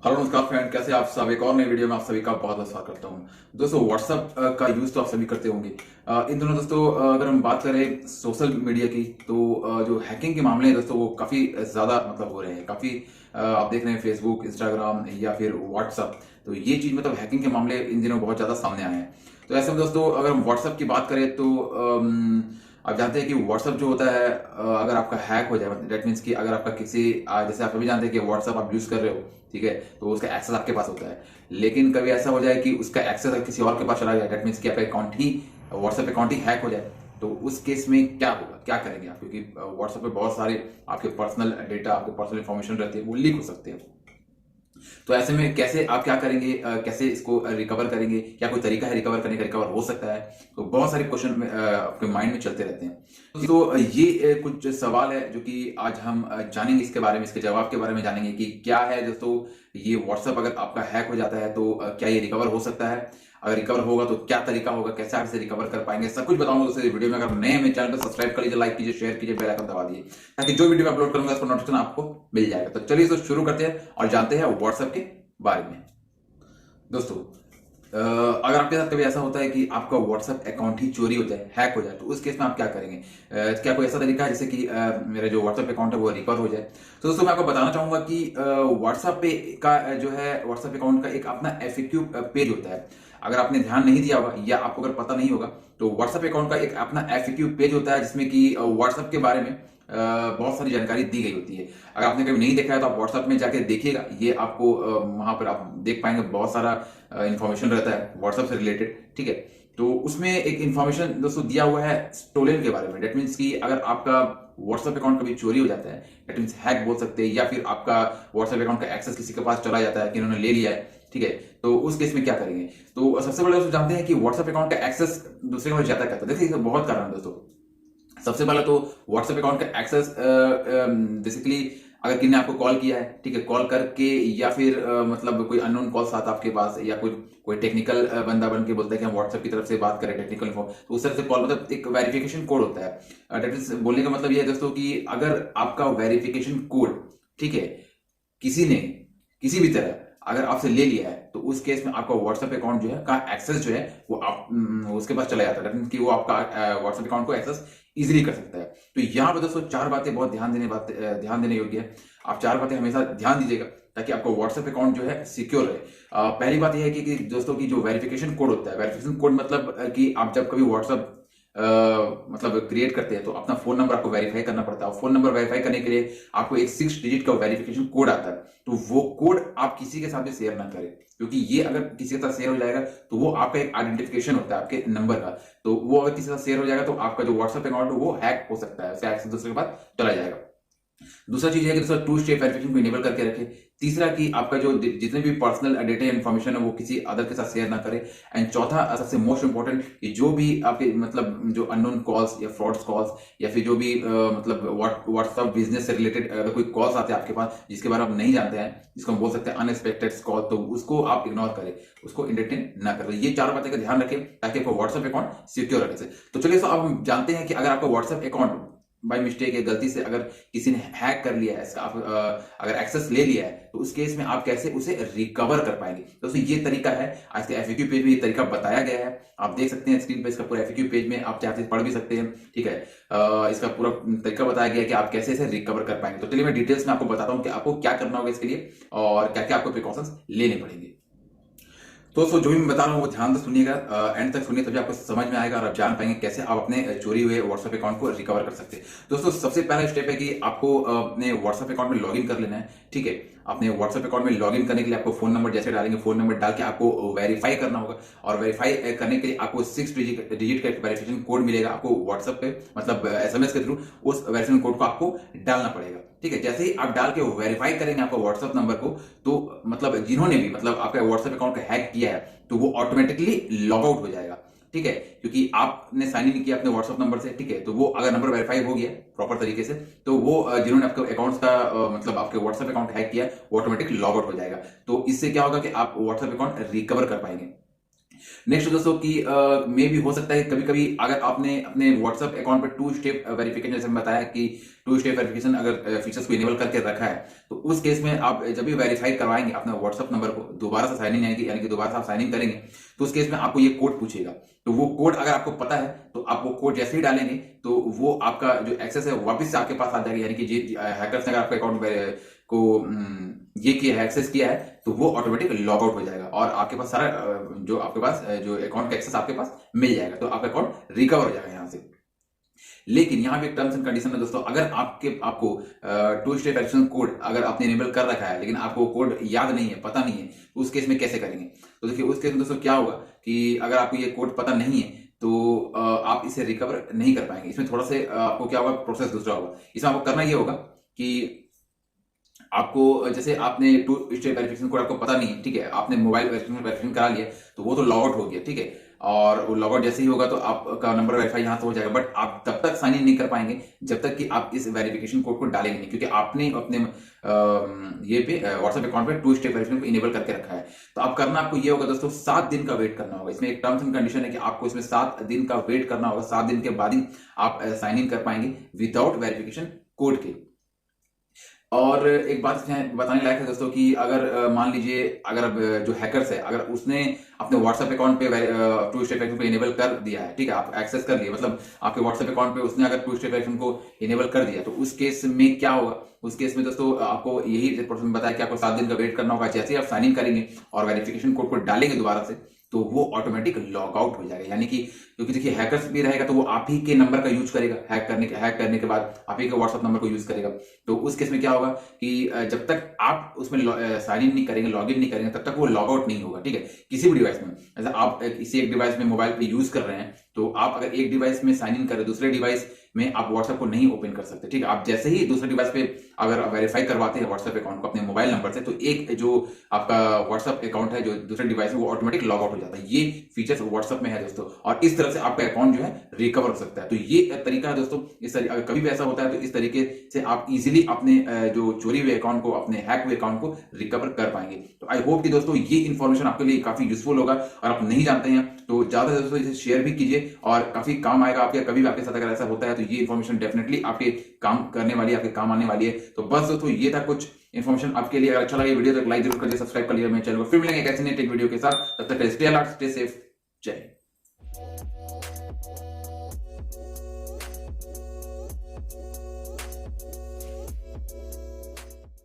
Hello नमस्कार friend, कैसे आप सब। एक और नई वीडियो में आप सभी का बहुत बहुत स्वागत करता हूं। दोस्तों, व्हाट्सएप का यूज तो आप सभी करते होंगे। इन दिनों दोस्तों, अगर हम बात करें सोशल मीडिया की, तो जो हैकिंग के मामले हैं दोस्तों, वो काफी ज्यादा हो रहे हैं। काफी आप देख रहे हैं फेसबुक, इंस्टाग्राम या फिर व्हाट्सएप। तो ये चीज हैकिंग के मामले इन दिनों बहुत ज्यादा सामने आए हैं। तो ऐसे में दोस्तों, अगर हम व्हाट्सएप की बात करें तो आप जानते हैं कि व्हाट्सएप जो होता है, अगर आपका हैक हो जाए, दैट मीन्स कि अगर आपका किसी जैसे आप अभी जानते हैं कि व्हाट्सएप आप यूज कर रहे हो, ठीक है, तो उसका एक्सेस आपके पास होता है। लेकिन कभी ऐसा हो जाए कि उसका एक्सेस किसी और के पास चला जाए, दैट मीन्स कि आपका अकाउंट ही, व्हाट्सएप अकाउंट ही हैक हो जाए, तो उस केस में क्या होगा, क्या करेंगे आप? क्योंकि व्हाट्सएप पे बहुत सारे आपके पर्सनल डेटा, आपके पर्सनल इंफॉर्मेशन रहती है, वो लीक हो सकते हैं। तो ऐसे में कैसे आप क्या करेंगे, कैसे इसको रिकवर करेंगे? क्या कोई तरीका है रिकवर करने का? रिकवर हो सकता है? तो बहुत सारे क्वेश्चन आपके माइंड में चलते रहते हैं। तो ये कुछ सवाल है जो कि आज हम जानेंगे, इसके बारे में, इसके जवाब के बारे में जानेंगे कि क्या है दोस्तों, ये व्हाट्सएप अगर आपका हैक हो जाता है तो क्या ये रिकवर हो सकता है? अगर रिकवर होगा तो क्या तरीका होगा, कैसे आप इसे रिकवर कर पाएंगे, सब कुछ बताऊंगा दोस्तों इस वीडियो में। अगर नए मेरे चैनल को सब्सक्राइब कर लीजिए, लाइक कीजिए, शेयर कीजिए, बेल आइकन दबा दीजिए, ताकि जो वीडियो मैं अपलोड करूंगा उसका नोटिफिकेशन आपको मिल जाएगा। तो चलिए दोस्तों, शुरू करते हैं और जानते हैं व्हाट्सएप के बारे में। दोस्तों, अगर आपके साथ कभी ऐसा होता है कि आपका व्हाट्सएप अकाउंट ही चोरी हो जाए, हैक हो जाए, तो उस केस में आप क्या करेंगे? क्या कोई ऐसा तरीका है जिससे कि मेरा जो व्हाट्सएप अकाउंट है वो रिकवर हो जाए? तो दोस्तों, मैं आपको बताना चाहूंगा कि व्हाट्सएप पे का जो है, व्हाट्सएप अकाउंट का एक अपना एफएक्यू पेज होता है। अगर आपने ध्यान नहीं दिया होगा या आपको अगर पता नहीं होगा, तो व्हाट्सएप अकाउंट का एक अपना एफएक्यू पेज होता है, जिसमें कि व्हाट्सएप के बारे में बहुत सारी जानकारी दी गई होती है। अगर आपने कभी नहीं देखा है तो आप व्हाट्सएप में जाके देखिएगा, ये आपको वहां पर आप देख पाएंगे, बहुत सारा इंफॉर्मेशन रहता है व्हाट्सएप से रिलेटेड, ठीक है। तो उसमें एक इंफॉर्मेशन दोस्तों दिया हुआ है स्टोलन के बारे में। डेट मीन्स कि अगर आपका व्हाट्सएप अकाउंट कभी चोरी हो जाता है, डेट मीन्स हैक बोल सकते हैं, या फिर आपका व्हाट्सएप अकाउंट का एक्सेस किसी के पास चला जाता है कि उन्होंने ले लिया है, ठीक है, तो उस केस में क्या करेंगे? तो सबसे पहले दोस्तों जानते हैं कि व्हाट्सएप अकाउंट का एक्सेस दूसरे के पास जाता कैसे। देखिए, इसका बहुत कारण है दोस्तों। सबसे पहले तो व्हाट्सएप अकाउंट का एक्सेस बेसिकली, अगर किसी ने आपको कॉल किया है, ठीक है, कॉल करके, या फिर कोई अननोन कॉल्स आता है आपके पास, या कोई कोई टेक्निकल बंदा बन के बोलता है कि हम व्हाट्सएप की तरफ से बात करें, टेक्निकल इन्फॉर्म, तो उस तरह से कॉल, एक वेरिफिकेशन कोड होता है। डेट इज बोलने का मतलब ये है दोस्तों कि अगर आपका वेरिफिकेशन कोड, ठीक है, किसी ने किसी भी तरह अगर आपसे ले लिया है, तो उस केस में आपका व्हाट्सएप अकाउंट जो है का एक्सेस जो है वो उसके पास चला जाता है, कि वो आपका व्हाट्सएप अकाउंट को एक्सेस इजीली कर सकता है। तो यहाँ पर दोस्तों चार बातें बहुत ध्यान देने योग्य है। आप चार बातें हमेशा ध्यान दीजिएगा, ताकि आपका व्हाट्सएप अकाउंट जो है सिक्योर रहे। पहली बात यह है कि दोस्तों की जो वेरिफिकेशन कोड होता है, वेरिफिकेशन कोड मतलब कि आप जब कभी व्हाट्सएप क्रिएट करते हैं, तो अपना फोन नंबर आपको वेरीफाई करना पड़ता है। फोन नंबर वेरीफाई करने के लिए आपको एक 6 डिजिट का वेरिफिकेशन कोड आता है। तो वो कोड आप किसी के साथ भी शेयर ना करें, क्योंकि ये अगर किसी के साथ शेयर हो जाएगा तो वो आपका एक आइडेंटिफिकेशन होता है आपके नंबर का। तो वो अगर किसी के साथ शेयर हो जाएगा तो आपका जो व्हाट्सएप अकाउंट है वो हैक हो सकता है, उसका एक्सेस दूसरे के पास चला जाएगा। दूसरा चीज है कि दोस्तों 2 स्टेप वेरिफिकेशन को इनेबल करके रखें। तीसरा कि आपका जो जितने भी पर्सनल डेटा इन्फॉर्मेशन है वो किसी अदर के साथ शेयर ना करें। एंड चौथा, सबसे मोस्ट इंपॉर्टेंट, कि जो भी आपके जो अननोन कॉल्स या फ्रॉड्स कॉल्स, या फिर जो भी व्हाट्सएप बिजनेस से रिलेटेड अगर कोई कॉल्स आते हैं आपके पास जिसके बारे में आप नहीं जानते हैं, जिसको हम बोल सकते हैं अनएक्सपेक्टेड कॉल, तो उसको आप इग्नोर करें, उसको इंटरटेन ना करें। ये चार बातें का ध्यान रखें ताकि आपका व्हाट्सएप अकाउंट सिक्योर रखे। तो चलिए, अब हम जानते हैं कि अगर आपका व्हाट्सएप अकाउंट बाय मिस्टेक या गलती से अगर किसी ने हैक कर लिया है, इसका आप अगर एक्सेस ले लिया है, तो उस केस में आप कैसे उसे रिकवर कर पाएंगे। दोस्तों, ये तरीका है, आज के एफएक्यू पेज में ये तरीका बताया गया है। आप देख सकते हैं स्क्रीन पे, इसका पूरा एफएक्यू पेज में आप चाहते पढ़ भी सकते हैं, ठीक है। इसका पूरा तरीका बताया गया है कि आप कैसे इसे रिकवर कर पाएंगे। तो चलिए मैं डिटेल्स में आपको बताता हूं कि आपको क्या करना होगा इसके लिए, और क्या क्या आपको प्रिकॉशंस लेने पड़ेंगे। तो दोस्तों, जो भी मैं बता रहा हूँ वो ध्यान से सुनिएगा, एंड तक सुनिए, तभी आपको समझ में आएगा और आप जान पाएंगे कैसे आप अपने चोरी हुए व्हाट्सएप अकाउंट को रिकवर कर सकते हैं। दोस्तों, सबसे पहला स्टेप है कि आपको अपने व्हाट्सएप अकाउंट में लॉगिन कर लेना है, ठीक है। अपने व्हाट्सएप अकाउंट में लॉगिन करने के लिए आपको फोन नंबर जैसे डालेंगे, फोन नंबर डाल के आपको वेरीफाई करना होगा, और वेरीफाई करने के लिए आपको 6 डिजिट का वेरिफिकेशन कोड मिलेगा आपको व्हाट्सएप पे, एसएमएस के थ्रू। उस वेरिफिकेशन कोड को आपको डालना पड़ेगा, ठीक है। जैसे ही आप डाल के वेरीफाई करेंगे आपका व्हाट्सएप नंबर को, तो जिन्होंने भी आपका व्हाट्सएप अकाउंट को हैक किया है, तो वो ऑटोमेटिकली लॉग आउट हो जाएगा, ठीक है, क्योंकि आपने साइन इन किया अपने व्हाट्सएप नंबर से, ठीक है। तो वो अगर नंबर वेरीफाई हो गया प्रॉपर तरीके से, तो वो जिन्होंने आपके अकाउंट्स का आपके व्हाट्सएप अकाउंट हैक किया, वो ऑटोमेटिक लॉग आउट हो जाएगा। तो इससे क्या होगा कि आप व्हाट्सएप अकाउंट रिकवर कर पाएंगे। नेक्स्ट दोस्तों कि मे भी हो सकता है कभी कभी अगर आपने अपने व्हाट्सएप अकाउंट पर टू स्टेप वेरिफिकेशन, जैसे मैं बताया कि टू स्टेप वेरिफिकेशन अगर फीचर्स को इनेबल करके रखा है, तो उस केस में आप जब भी वेरीफाई करवाएंगे अपने व्हाट्सएप नंबर को, दोबारा से साइन इन यानी कि दोबारा से आप साइन इन करेंगे, तो उस केस में आपको ये कोड पूछेगा। तो वो कोड अगर आपको पता है तो आप वो कोड जैसे ही डालेंगे तो वो आपका जो एक्सेस है वापस से आपके पास आ जाएगा। यानी कि हैकर्स ने अगर आपके अकाउंट को ये किया है, एक्सेस किया है, तो वो ऑटोमेटिक लॉग आउट हो जाएगा और आपके पास सारा जो आपके पास जो अकाउंट का एक्सेस आपके पास मिल जाएगा, तो आपका अकाउंट रिकवर हो जाएगा यहां से। लेकिन यहां पे एक टर्म्स एंड कंडीशन है दोस्तों, अगर आपको टू स्टेप वेरिफिकेशन कोड अगर आपने इनेबल कर रखा है लेकिन आपको कोड याद नहीं है, पता नहीं है, तो उस केस में कैसे करेंगे? तो देखिए उस केस में दोस्तों क्या होगा कि अगर आपको ये कोड पता नहीं है तो आप इसे रिकवर नहीं कर पाएंगे। इसमें थोड़ा से आपको क्या होगा, प्रोसेस दूसरा होगा। इसमें आपको करना ये होगा कि आपको, जैसे आपने टू स्टेप वेरिफिकेशन कोड आपको पता नहीं है, ठीक है, आपने मोबाइल वेरिफिकेशन करा लिया तो वो तो लॉग आउट हो गया, ठीक है, और वो लॉग आउट जैसे ही होगा तो आपका नंबर वेरीफाई यहां से हो जाएगा, बट आप तब तक साइन इन नहीं कर पाएंगे जब तक कि आप इस वेरिफिकेशन कोड को डालेंगे नहीं, क्योंकि आपने अपने ये पे व्हाट्सएप अकाउंट पे टू स्टेप वेरिफिकेशन को इनेबल करके रखा है। तो आप करना आपको ये होगा दोस्तों, 7 दिन का वेट करना होगा। इसमें एक टर्म्स एंड कंडीशन है कि आपको इसमें 7 दिन का वेट करना होगा। 7 दिन के बाद ही आप साइन इन कर पाएंगे विदाउट वेरिफिकेशन कोड के। और एक बात इसमें बताने लायक है दोस्तों कि अगर मान लीजिए अगर अब जो हैकर्स है, अगर उसने अपने व्हाट्सएप अकाउंट पे टू स्टेप वेरिफिकेशन को इनेबल कर दिया है, ठीक है, आप एक्सेस कर लिया, मतलब आपके व्हाट्सएप अकाउंट पे उसने अगर टू स्टेप वेरिफिकेशन को इनेबल कर दिया, तो उस केस में क्या होगा? उस केस में दोस्तों आपको यही प्रोसेस में बताया कि आपको 7 दिन का वेट करना होगा। जैसे ही आप साइन इन करेंगे और वेरिफिकेशन कोड को डालेंगे दोबारा से, तो वो ऑटोमेटिक लॉग आउट हो जाएगा। यानी कि क्योंकि देखिए हैकर्स भी रहेगा तो वो आप ही के नंबर का यूज करेगा, हैक करने के बाद आप ही के व्हाट्सएप नंबर को यूज करेगा। तो उस केस में क्या होगा कि जब तक आप उसमें साइन इन नहीं करेंगे, लॉग इन नहीं करेंगे, तब तक वो लॉग आउट नहीं होगा, ठीक है, किसी भी डिवाइस में। जैसे आप किसी एक डिवाइस में मोबाइल पे यूज कर रहे हैं, तो आप अगर एक डिवाइस में साइन इन करें, दूसरे डिवाइस में आप व्हाट्सएप को नहीं ओपन कर सकते, ठीक है। आप जैसे ही दूसरे डिवाइस पे अगर वेरीफाई करवाते हैं व्हाट्सएप अकाउंट को अपने मोबाइल नंबर से, तो एक जो आपका व्हाट्सएप अकाउंट है जो दूसरे डिवाइस में, वो ऑटोमेटिक लॉग आउट हो जाता है। ये फीचर्स व्हाट्सएप में है दोस्तों, और इस तरह से आपका अकाउंट जो है रिकवर हो सकता है। तो ये तरीका है दोस्तों, इस तरीके अगर कभी भी ऐसा होता है तो इस तरीके से आप इजीली अपने जो चोरी हुए अकाउंट को, अपने हैक हुए अकाउंट को रिकवर कर पाएंगे। तो आई होप कि दोस्तों ये इन्फॉर्मेशन आपके लिए काफी यूजफुल होगा, और आप नहीं जानते हैं तो ज्यादा से दोस्तों इसे शेयर भी कीजिए और काफी काम आएगा आपके। कभी भी आपके साथ अगर ऐसा होता है तो ये इन्फॉर्मेशन डेफिनेटली आपके काम करने वाली है, आपके काम आने वाली है। तो बस दोस्तों ये था कुछ इन्फॉर्मेशन आपके लिए। अगर अच्छा लगा वीडियो तो लाइक जरूर करिए, सब्सक्राइब कर लीजिए मेरे चैनल को। फिर मिलेंगे एक ऐसे नेट वीडियो के साथ, तब तक स्टे अलर्ट, स्टे सेफ, जय हिंद।